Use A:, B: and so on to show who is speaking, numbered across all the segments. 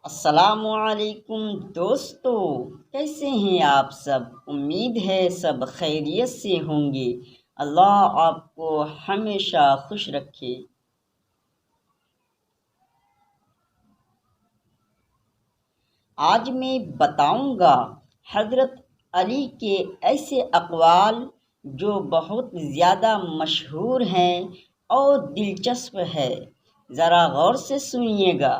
A: السلام علیکم دوستو، کیسے ہیں آپ سب؟ امید ہے سب خیریت سے ہوں گے۔ اللہ آپ کو ہمیشہ خوش رکھے۔ آج میں بتاؤں گا حضرت علی کے ایسے اقوال جو بہت زیادہ مشہور ہیں اور دلچسپ ہے، ذرا غور سے سنیے گا۔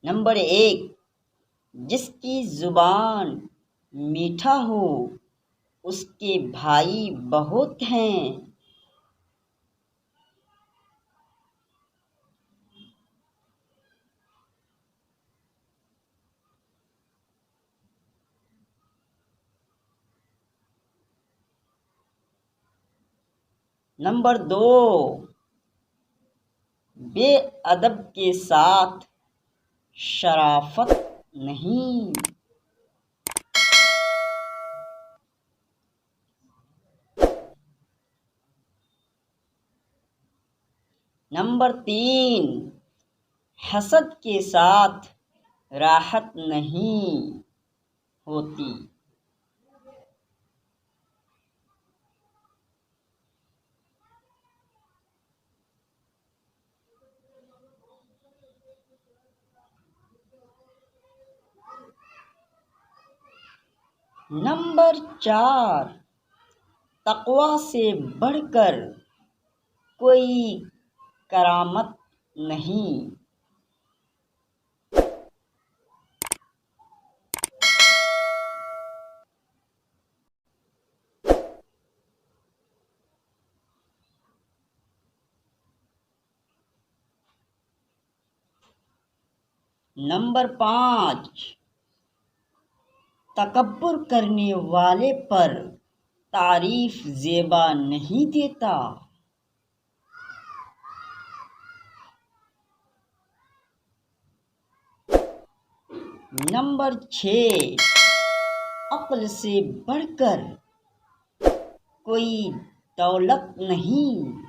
A: نمبر 1، جس کی زبان میٹھا ہو اس کے بھائی بہت ہیں۔ نمبر 2، بے ادب کے ساتھ شرافت نہیں۔ نمبر 3، حسد کے ساتھ راحت نہیں ہوتی۔ نمبر 4، تقوی سے بڑھ کر کوئی کرامت نہیں۔ نمبر 5، تکبر کرنے والے پر تعریف زیبا نہیں دیتا۔ نمبر 6، عقل سے بڑھ کر کوئی دولت نہیں۔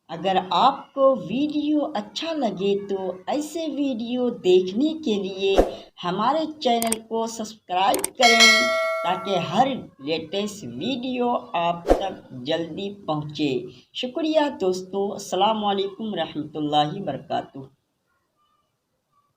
A: اگر آپ کو ویڈیو اچھا لگے تو ایسے ویڈیو دیکھنے کے لیے ہمارے چینل کو سبسکرائب کریں تاکہ ہر لیٹسٹ ویڈیو آپ تک جلدی پہنچے۔ شکریہ دوستو، السلام علیکم رحمۃ اللہ وبرکاتہ۔